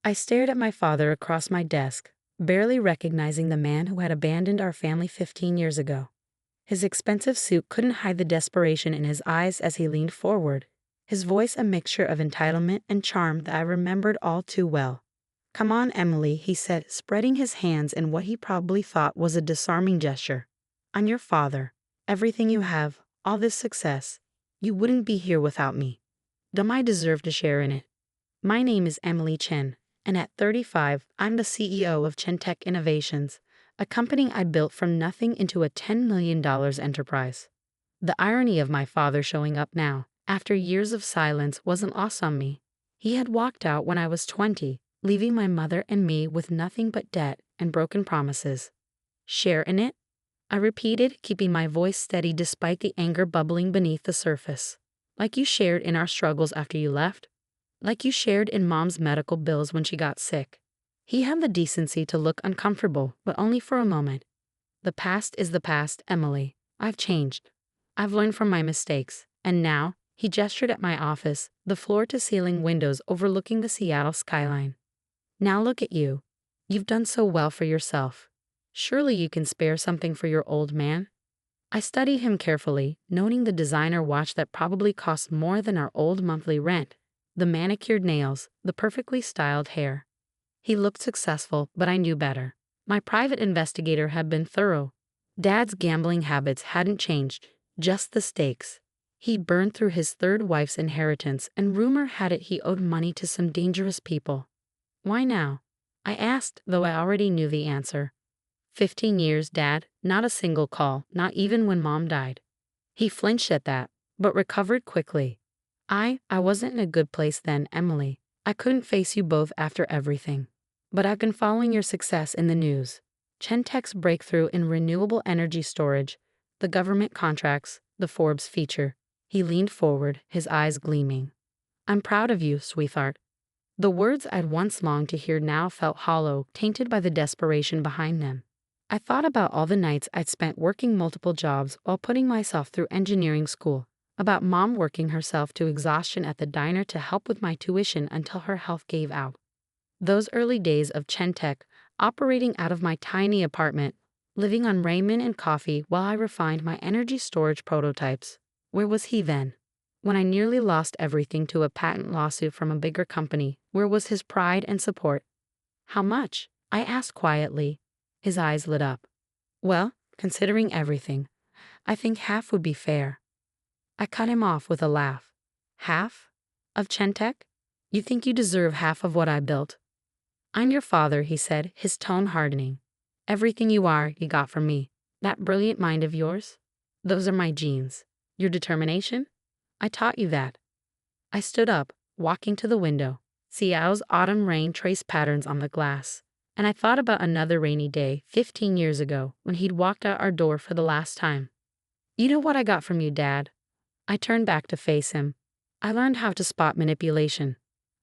I stared at my father across my desk, barely recognizing the man who had abandoned our family 15 years ago. His expensive suit couldn't hide the desperation in his eyes as he leaned forward, his voice a mixture of entitlement and charm that I remembered all too well. "Come on, Emily," he said, spreading his hands in what he probably thought was a disarming gesture. "I'm your father. Everything you have, all this success, you wouldn't be here without me. Don't I deserve to share in it?" My name is Emily Chen, and at 35, I'm the CEO of Chen Tech Innovations, a company I built from nothing into a $10 million enterprise. The irony of my father showing up now, after years of silence, wasn't lost on me. He had walked out when I was 20, leaving my mother and me with nothing but debt and broken promises. "Share in it?" I repeated, keeping my voice steady despite the anger bubbling beneath the surface. "Like you shared in our struggles after you left? Like you shared in Mom's medical bills when she got sick?" He had the decency to look uncomfortable, but only for a moment. "The past is the past, Emily. I've changed. I've learned from my mistakes, and now," he gestured at my office, the floor-to-ceiling windows overlooking the Seattle skyline. "Now look at you. You've done so well for yourself. Surely you can spare something for your old man?" I studied him carefully, noting the designer watch that probably cost more than our old monthly rent, the manicured nails, the perfectly styled hair. He looked successful, but I knew better. My private investigator had been thorough. Dad's gambling habits hadn't changed, just the stakes. He'd burned through his third wife's inheritance, and rumor had it he owed money to some dangerous people. "Why now?" I asked, though I already knew the answer. 15 years, Dad, not a single call, not even when Mom died. He flinched at that, but recovered quickly. I wasn't in a good place then, Emily. I couldn't face you both after everything. But I've been following your success in the news. Chentech's breakthrough in renewable energy storage, the government contracts, the Forbes feature." He leaned forward, his eyes gleaming. "I'm proud of you, sweetheart." The words I'd once longed to hear now felt hollow, tainted by the desperation behind them. I thought about all the nights I'd spent working multiple jobs while putting myself through engineering school, about Mom working herself to exhaustion at the diner to help with my tuition until her health gave out. Those early days of Chentech, operating out of my tiny apartment, living on ramen and coffee while I refined my energy storage prototypes. Where was he then? When I nearly lost everything to a patent lawsuit from a bigger company, where was his pride and support? "How much?" I asked quietly. His eyes lit up. "Well, considering everything, I think half would be fair." I cut him off with a laugh. "Half? Of Chentech? You think you deserve half of what I built?" "I'm your father," he said, his tone hardening. "Everything you are, you got from me. That brilliant mind of yours? Those are my genes. Your determination? I taught you that." I stood up, walking to the window. Seattle's autumn rain traced patterns on the glass, and I thought about another rainy day 15 years ago when he'd walked out our door for the last time. "You know what I got from you, Dad?" I turned back to face him. "I learned how to spot manipulation.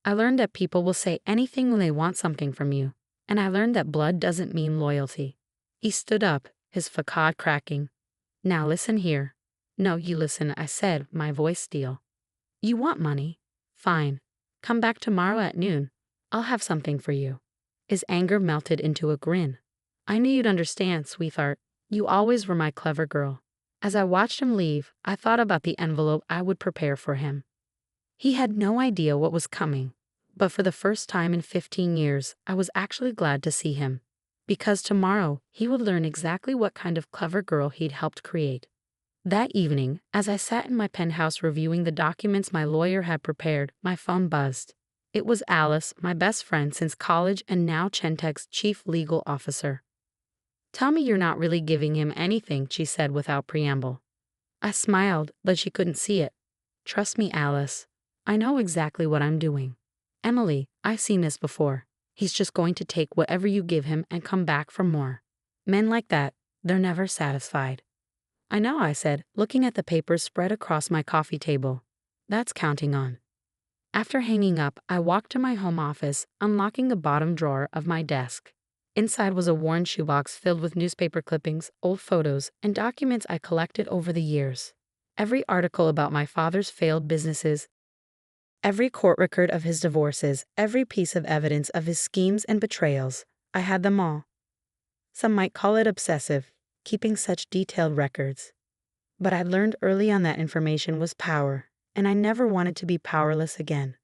I learned that people will say anything when they want something from you, and I learned that blood doesn't mean loyalty." He stood up, his facade cracking. "Now listen here." "No, you listen," I said, my voice steel. "You want money? Fine. Come back tomorrow at noon. I'll have something for you." His anger melted into a grin. "I knew you'd understand, sweetheart. You always were my clever girl." As I watched him leave, I thought about the envelope I would prepare for him. He had no idea what was coming, but for the first time in 15 years, I was actually glad to see him. Because tomorrow, he would learn exactly what kind of clever girl he'd helped create. That evening, as I sat in my penthouse reviewing the documents my lawyer had prepared, my phone buzzed. It was Alice, my best friend since college and now Chentech's chief legal officer. "Tell me you're not really giving him anything," she said without preamble. I smiled, but she couldn't see it. "Trust me, Alice. I know exactly what I'm doing. Emily, I've seen this before. He's just going to take whatever you give him and come back for more. Men like that, they're never satisfied." "I know," I said, looking at the papers spread across my coffee table. "That's counting on." After hanging up, I walked to my home office, unlocking the bottom drawer of my desk. Inside was a worn shoebox filled with newspaper clippings, old photos, and documents I collected over the years. Every article about my father's failed businesses, Every court record of his divorces, every piece of evidence of his schemes and betrayals, I had them all. Some might call it obsessive, keeping such detailed records. But I learned early on that information was power, and I never wanted to be powerless again.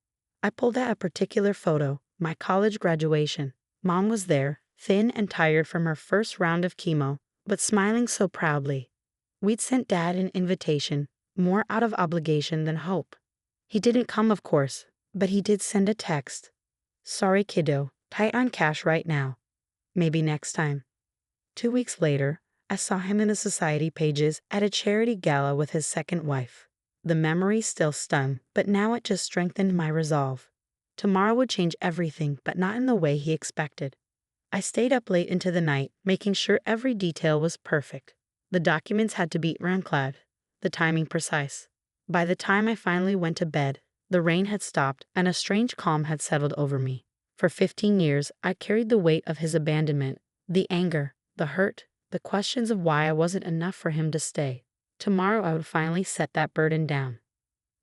I pulled out a particular photo, my college graduation. Mom was there, thin and tired from her first round of chemo, but smiling so proudly. We'd sent Dad an invitation, more out of obligation than hope. He didn't come, of course, but he did send a text. "Sorry, kiddo, tight on cash right now. Maybe next time." 2 weeks later, I saw him in the society pages at a charity gala with his second wife. The memory still stung, but now it just strengthened my resolve. Tomorrow would change everything, but not in the way he expected. I stayed up late into the night, making sure every detail was perfect. The documents had to be ironclad, the timing precise. By the time I finally went to bed, the rain had stopped and a strange calm had settled over me. For 15 years, I carried the weight of his abandonment, the anger, the hurt, the questions of why I wasn't enough for him to stay. Tomorrow I would finally set that burden down.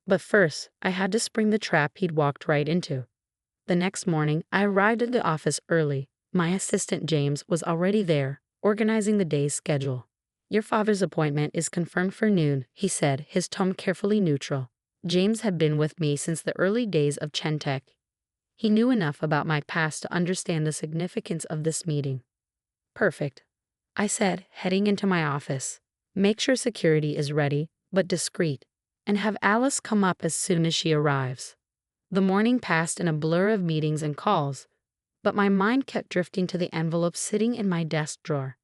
But first, I had to spring the trap he'd walked right into. The next morning, I arrived at the office early. My assistant James was already there, organizing the day's schedule. "Your father's appointment is confirmed for noon," he said, his tone carefully neutral. James had been with me since the early days of Chen Tech. He knew enough about my past to understand the significance of this meeting. "Perfect," I said, heading into my office. "Make sure security is ready, but discreet, and have Alice come up as soon as she arrives." The morning passed in a blur of meetings and calls, but my mind kept drifting to the envelope sitting in my desk drawer.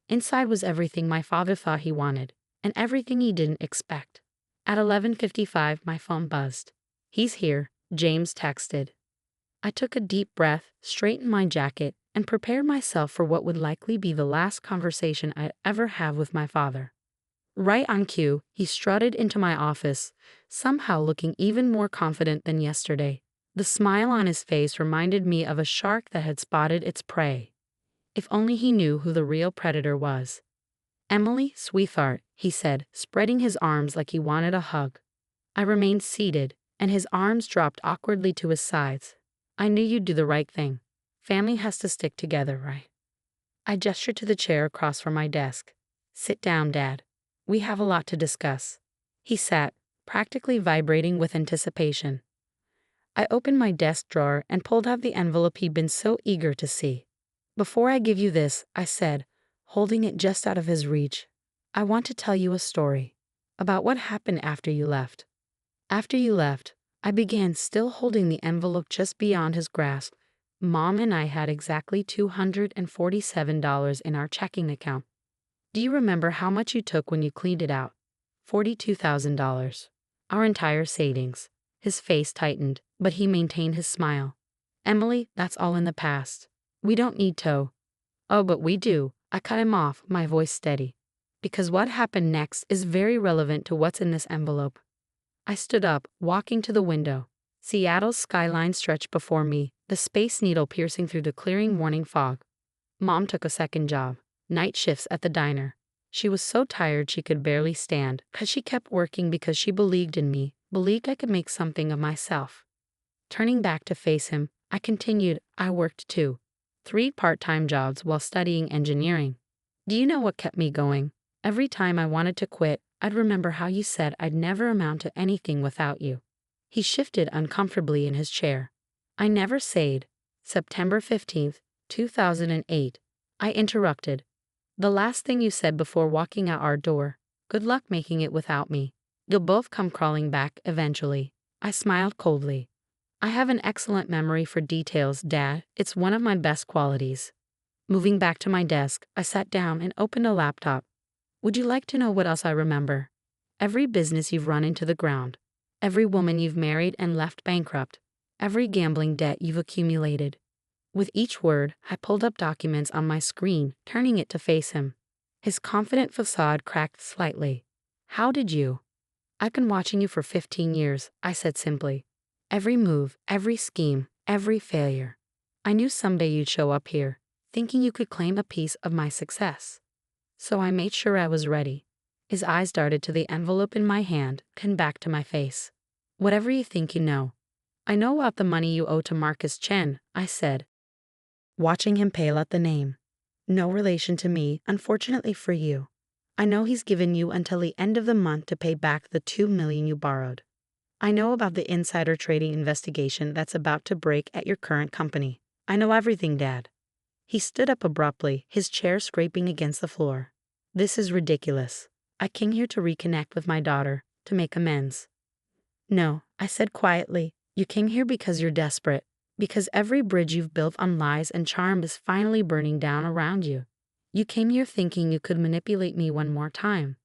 Inside was everything my father thought he wanted, and everything he didn't expect. At 11:55, my phone buzzed. "He's here," James texted. I took a deep breath, straightened my jacket, and prepared myself for what would likely be the last conversation I'd ever have with my father. Right on cue, he strutted into my office, somehow looking even more confident than yesterday. The smile on his face reminded me of a shark that had spotted its prey. If only he knew who the real predator was. "Emily, sweetheart," he said, spreading his arms like he wanted a hug. I remained seated, and his arms dropped awkwardly to his sides. "I knew you'd do the right thing. Family has to stick together, right?" I gestured to the chair across from my desk. "Sit down, Dad. We have a lot to discuss." He sat, practically vibrating with anticipation. I opened my desk drawer and pulled out the envelope he'd been so eager to see. "Before I give you this," I said, holding it just out of his reach, "I want to tell you a story about what happened after you left." "After you left," I began, still holding the envelope just beyond his grasp. "Mom and I had exactly $247 in our checking account. Do you remember how much you took when you cleaned it out? $42,000. Our entire savings." His face tightened, but he maintained his smile. "Emily, that's all in the past. We don't need to." "Oh, but we do." I cut him off, my voice steady. "Because what happened next is very relevant to what's in this envelope." I stood up, walking to the window. Seattle's skyline stretched before me, the Space Needle piercing through the clearing morning fog. Mom took a second job, night shifts at the diner. She was so tired she could barely stand, but she kept working because she believed in me, believed I could make something of myself. Turning back to face him, I continued. I worked too. 3 part-time jobs while studying engineering. Do you know what kept me going? Every time I wanted to quit, I'd remember how you said I'd never amount to anything without you. He shifted uncomfortably in his chair. "I never said." September 15th, 2008. I interrupted. "The last thing you said before walking out our door. Good luck making it without me. You'll both come crawling back eventually." I smiled coldly. "I have an excellent memory for details, Dad. It's one of my best qualities." Moving back to my desk, I sat down and opened a laptop. "Would you like to know what else I remember? Every business you've run into the ground. Every woman you've married and left bankrupt. Every gambling debt you've accumulated." With each word, I pulled up documents on my screen, turning it to face him. His confident facade cracked slightly. "How did you?" "I've been watching you for 15 years, I said simply. "Every move, every scheme, every failure. I knew someday you'd show up here, thinking you could claim a piece of my success. So I made sure I was ready." His eyes darted to the envelope in my hand, then back to my face. "Whatever you think you know, I know about the money you owe to Marcus Chen, I said, watching him pale at the name. No relation to me, unfortunately for you. I know he's given you until the end of the month to pay back the $2 million you borrowed. I know about the insider trading investigation that's about to break at your current company. I know everything, Dad. He stood up abruptly, his chair scraping against the floor. This is ridiculous. I came here to reconnect with my daughter, to make amends. No, I said quietly, you came here because you're desperate, because every bridge you've built on lies and charm is finally burning down around you. You came here thinking you could manipulate me one more time.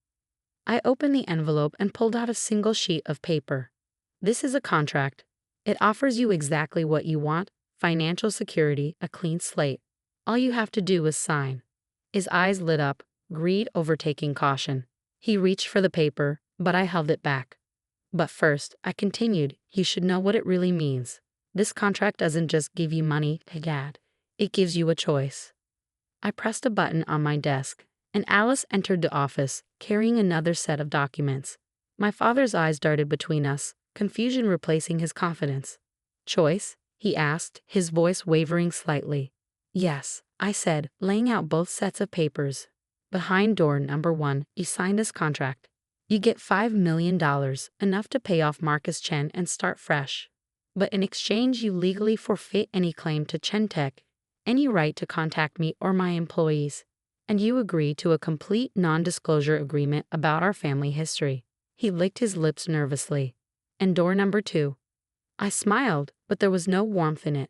I opened the envelope and pulled out a single sheet of paper. This is a contract. It offers you exactly what you want: financial security, a clean slate. All you have to do is sign. His eyes lit up, greed overtaking caution. He reached for the paper, but I held it back. But first, I continued, you should know what it really means. This contract doesn't just give you money, Dad. It gives you a choice. I pressed a button on my desk, and Alice entered the office, carrying another set of documents. My father's eyes darted between us, confusion replacing his confidence. Choice? He asked, his voice wavering slightly. Yes, I said, laying out both sets of papers. Behind door number 1, you sign this contract. You get $5 million, enough to pay off Marcus Chen and start fresh. But in exchange, you legally forfeit any claim to Chen Tech, any right to contact me or my employees, and you agree to a complete non-disclosure agreement about our family history. He licked his lips nervously. And door number 2. I smiled, but there was no warmth in it.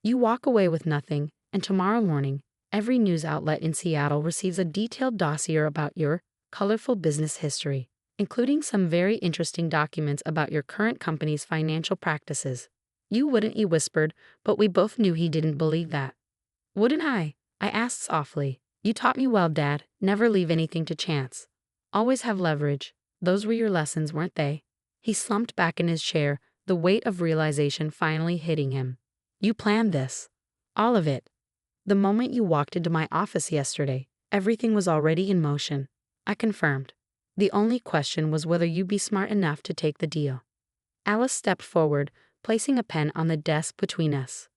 You walk away with nothing, and tomorrow morning, every news outlet in Seattle receives a detailed dossier about your colorful business history, including some very interesting documents about your current company's financial practices. You wouldn't, he whispered, but we both knew he didn't believe that. Wouldn't I? I asked softly. You taught me well, Dad. Never leave anything to chance. Always have leverage. Those were your lessons, weren't they? He slumped back in his chair, the weight of realization finally hitting him. You planned this. All of it. The moment you walked into my office yesterday, everything was already in motion. I confirmed. The only question was whether you'd be smart enough to take the deal. Alice stepped forward, placing a pen on the desk between us.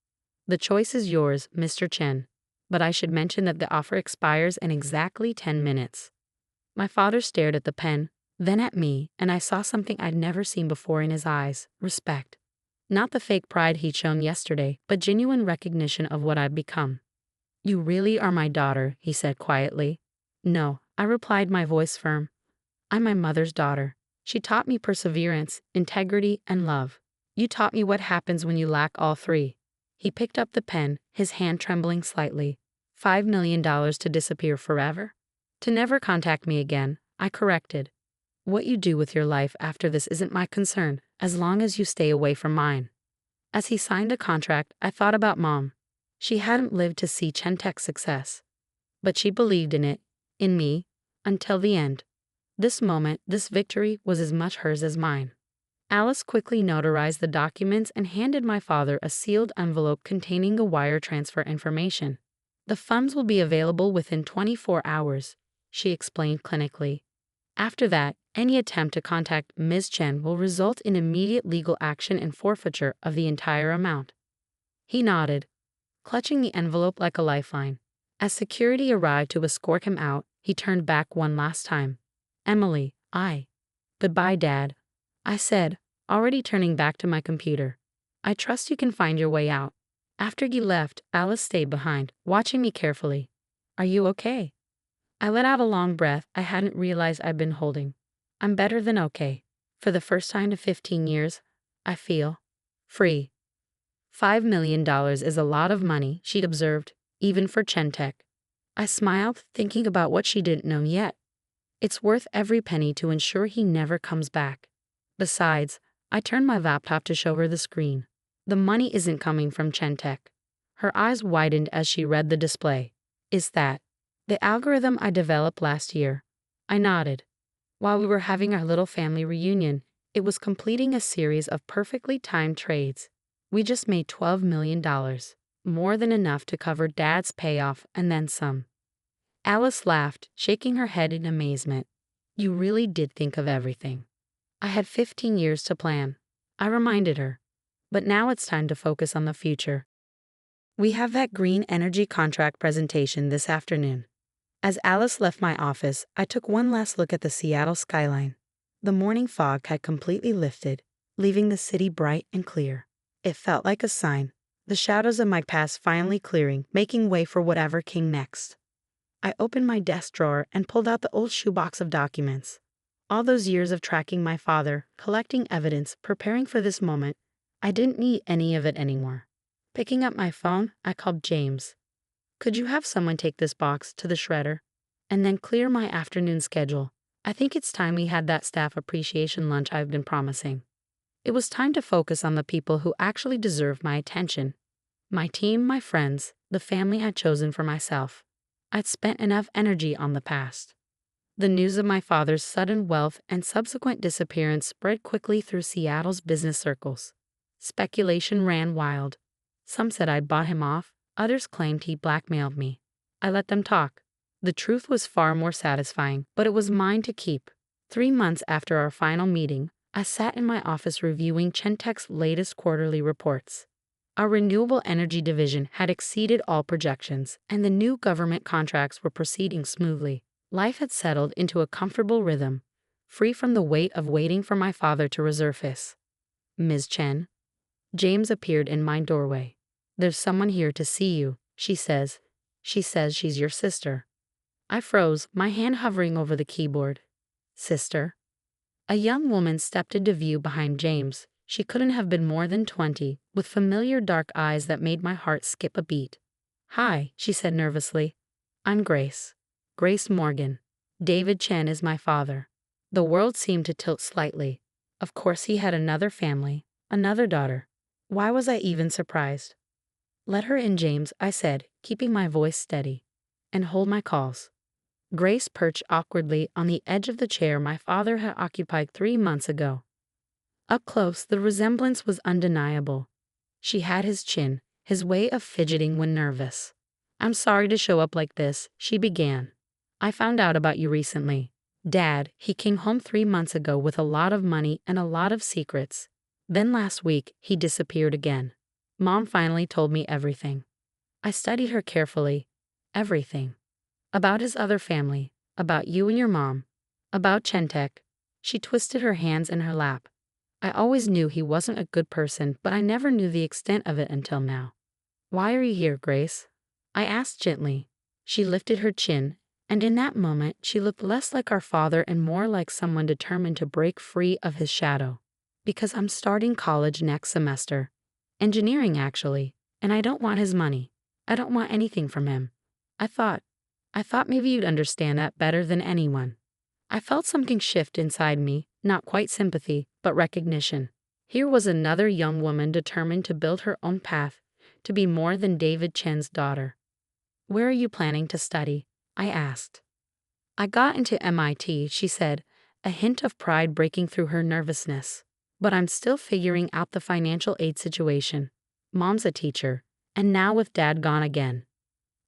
The choice is yours, Mr. Chen, but I should mention that the offer expires in exactly 10 minutes. My father stared at the pen, then at me, and I saw something I'd never seen before in his eyes: respect. Not the fake pride he'd shown yesterday, but genuine recognition of what I'd become. You really are my daughter, he said quietly. No, I replied, my voice firm. I'm my mother's daughter. She taught me perseverance, integrity, and love. You taught me what happens when you lack all three. He picked up the pen, his hand trembling slightly. $5 million to disappear forever? To never contact me again, I corrected. What you do with your life after this isn't my concern, as long as you stay away from mine. As he signed a contract, I thought about Mom. She hadn't lived to see Chen Tech's success, but she believed in it, in me, until the end. This moment, this victory, was as much hers as mine. Alice quickly notarized the documents and handed my father a sealed envelope containing the wire transfer information. The funds will be available within 24 hours, she explained clinically. After that, any attempt to contact Ms. Chen will result in immediate legal action and forfeiture of the entire amount. He nodded, clutching the envelope like a lifeline. As security arrived to escort him out, he turned back one last time. Emily, Goodbye, Dad, I said, already turning back to my computer. I trust you can find your way out. After you left, Alice stayed behind, watching me carefully. Are you okay? I let out a long breath I hadn't realized I'd been holding. I'm better than okay. For the first time in 15 years, I feel free. $5 million is a lot of money, she'd observed, even for Chen Tech. I smiled, thinking about what she didn't know yet. It's worth every penny to ensure he never comes back. Besides, I turned my laptop to show her the screen. The money isn't coming from Chen Tech. Her eyes widened as she read the display. Is that the algorithm I developed last year? I nodded. While we were having our little family reunion, it was completing a series of perfectly timed trades. We just made $12 million, more than enough to cover Dad's payoff and then some. Alice laughed, shaking her head in amazement. You really did think of everything. I had 15 years to plan, I reminded her. But now it's time to focus on the future. We have that green energy contract presentation this afternoon. As Alice left my office, I took one last look at the Seattle skyline. The morning fog had completely lifted, leaving the city bright and clear. It felt like a sign, the shadows of my past finally clearing, making way for whatever came next. I opened my desk drawer and pulled out the old shoebox of documents. All those years of tracking my father, collecting evidence, preparing for this moment, I didn't need any of it anymore. Picking up my phone, I called James. Could you have someone take this box to the shredder? And then clear my afternoon schedule. I think it's time we had that staff appreciation lunch I've been promising. It was time to focus on the people who actually deserve my attention. My team, my friends, the family I'd chosen for myself. I'd spent enough energy on the past. The news of my father's sudden wealth and subsequent disappearance spread quickly through Seattle's business circles. Speculation ran wild. Some said I'd bought him off, others claimed he blackmailed me. I let them talk. The truth was far more satisfying, but it was mine to keep. 3 months after our final meeting, I sat in my office reviewing Chentech's latest quarterly reports. Our renewable energy division had exceeded all projections, and the new government contracts were proceeding smoothly. Life had settled into a comfortable rhythm, free from the weight of waiting for my father to resurface. Ms. Chen. James appeared in my doorway. There's someone here to see you, she says. She says she's your sister. I froze, my hand hovering over the keyboard. Sister? A young woman stepped into view behind James. She couldn't have been more than 20, with familiar dark eyes that made my heart skip a beat. Hi, she said nervously. I'm Grace. Grace Morgan. David Chen is my father. The world seemed to tilt slightly. Of course he had another family, another daughter. Why was I even surprised? Let her in, James, I said, keeping my voice steady. And hold my calls. Grace perched awkwardly on the edge of the chair my father had occupied 3 months ago. Up close, the resemblance was undeniable. She had his chin, his way of fidgeting when nervous. I'm sorry to show up like this, she began. I found out about you recently. Dad, he came home 3 months ago with a lot of money and a lot of secrets. Then last week, he disappeared again. Mom finally told me everything. I studied her carefully. Everything. About his other family, about you and your mom, about Chentech. She twisted her hands in her lap. I always knew he wasn't a good person, but I never knew the extent of it until now. Why are you here, Grace? I asked gently. She lifted her chin, and in that moment she looked less like our father and more like someone determined to break free of his shadow. Because I'm starting college next semester. Engineering, actually, and I don't want his money. I don't want anything from him. I thought maybe you'd understand that better than anyone. I felt something shift inside me, not quite sympathy, but recognition. Here was another young woman determined to build her own path, to be more than David Chen's daughter. Where are you planning to study? I asked. I got into MIT, she said, a hint of pride breaking through her nervousness. But I'm still figuring out the financial aid situation. Mom's a teacher, and now with Dad gone again.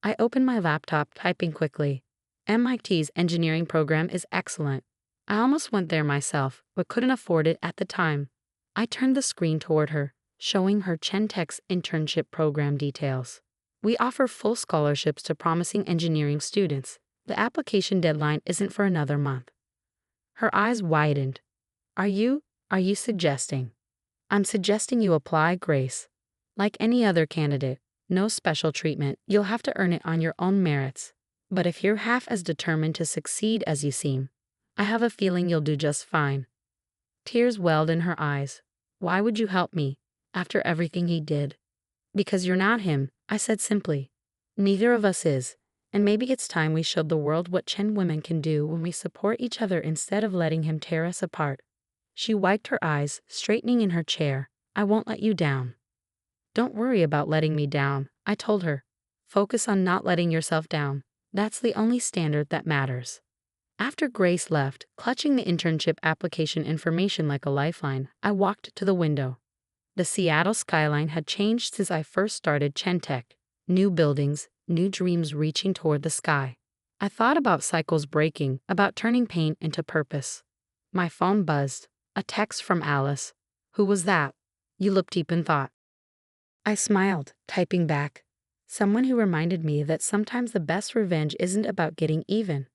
I opened my laptop, typing quickly. MIT's engineering program is excellent. I almost went there myself, but couldn't afford it at the time. I turned the screen toward her, showing her Chentech's internship program details. We offer full scholarships to promising engineering students. The application deadline isn't for another month. Her eyes widened. Are you suggesting? I'm suggesting you apply, Grace. Like any other candidate. No special treatment, you'll have to earn it on your own merits. But if you're half as determined to succeed as you seem, I have a feeling you'll do just fine. Tears welled in her eyes. Why would you help me, after everything he did? Because you're not him, I said simply. Neither of us is, and maybe it's time we showed the world what Chen women can do when we support each other instead of letting him tear us apart. She wiped her eyes, straightening in her chair. I won't let you down. Don't worry about letting me down, I told her. Focus on not letting yourself down. That's the only standard that matters. After Grace left, clutching the internship application information like a lifeline, I walked to the window. The Seattle skyline had changed since I first started Chentech. New buildings, new dreams reaching toward the sky. I thought about cycles breaking, about turning pain into purpose. My phone buzzed. A text from Alice. Who was that? You look deep in thought. I smiled, typing back. Someone who reminded me that sometimes the best revenge isn't about getting even.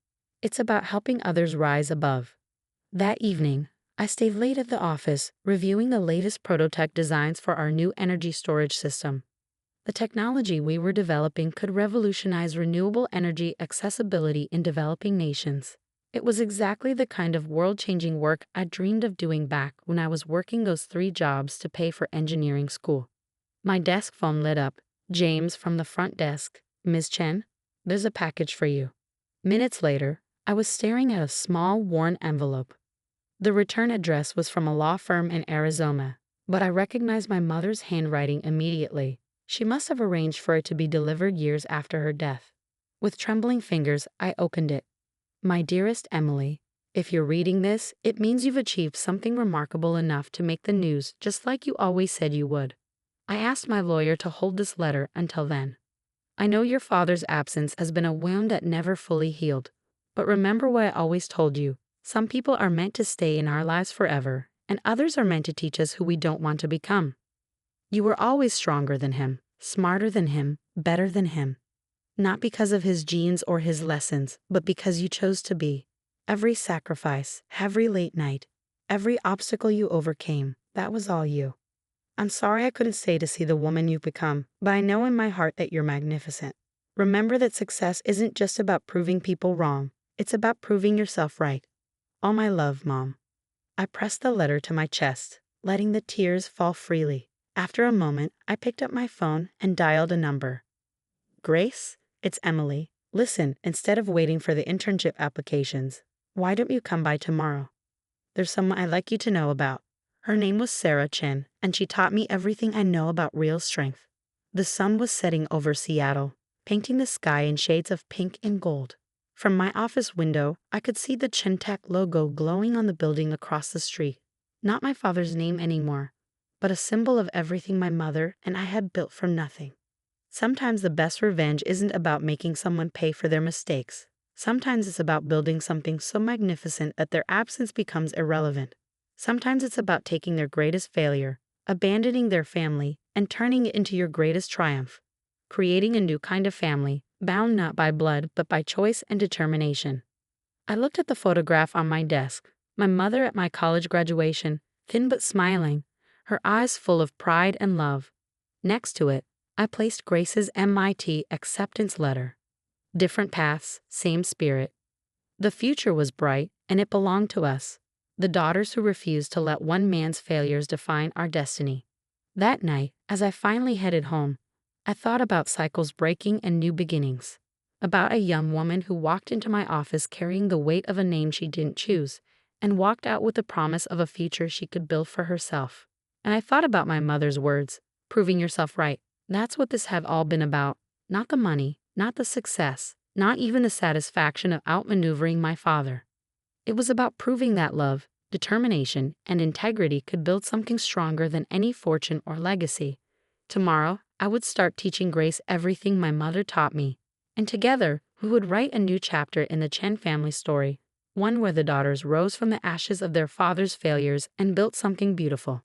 It's about helping others rise above. That evening, I stayed late at the office, reviewing the latest prototype designs for our new energy storage system. The technology we were developing could revolutionize renewable energy accessibility in developing nations. It was exactly the kind of world-changing work I dreamed of doing back when I was working those 3 jobs to pay for engineering school. My desk phone lit up. James from the front desk. Ms. Chen, there's a package for you. Minutes later, I was staring at a small, worn envelope. The return address was from a law firm in Arizona, but I recognized my mother's handwriting immediately. She must have arranged for it to be delivered years after her death. With trembling fingers, I opened it. My dearest Emily, if you're reading this, it means you've achieved something remarkable enough to make the news, just like you always said you would. I asked my lawyer to hold this letter until then. I know your father's absence has been a wound that never fully healed, but remember what I always told you. Some people are meant to stay in our lives forever, and others are meant to teach us who we don't want to become. You were always stronger than him, smarter than him, better than him. Not because of his genes or his lessons, but because you chose to be. Every sacrifice, every late night, every obstacle you overcame, that was all you. I'm sorry I couldn't stay to see the woman you've become, but I know in my heart that you're magnificent. Remember that success isn't just about proving people wrong, it's about proving yourself right. All my love, Mom. I pressed the letter to my chest, letting the tears fall freely. After a moment, I picked up my phone and dialed a number. Grace, it's Emily. Listen, instead of waiting for the internship applications, why don't you come by tomorrow? There's someone I'd like you to know about. Her name was Sarah Chen, and she taught me everything I know about real strength. The sun was setting over Seattle, painting the sky in shades of pink and gold. From my office window, I could see the Chen Tech logo glowing on the building across the street. Not my father's name anymore, but a symbol of everything my mother and I had built from nothing. Sometimes the best revenge isn't about making someone pay for their mistakes. Sometimes it's about building something so magnificent that their absence becomes irrelevant. Sometimes it's about taking their greatest failure, abandoning their family, and turning it into your greatest triumph. Creating a new kind of family, bound not by blood but by choice and determination. I looked at the photograph on my desk, my mother at my college graduation, thin but smiling, her eyes full of pride and love. Next to it, I placed Grace's MIT acceptance letter. Different paths, same spirit. The future was bright, and it belonged to us, the daughters who refused to let one man's failures define our destiny. That night, as I finally headed home, I thought about cycles breaking and new beginnings, about a young woman who walked into my office carrying the weight of a name she didn't choose, and walked out with the promise of a future she could build for herself. And I thought about my mother's words, proving yourself right. That's what this had all been about. Not the money, not the success, not even the satisfaction of outmaneuvering my father. It was about proving that love, determination, and integrity could build something stronger than any fortune or legacy. Tomorrow, I would start teaching Grace everything my mother taught me, and together, we would write a new chapter in the Chen family story, one where the daughters rose from the ashes of their father's failures and built something beautiful.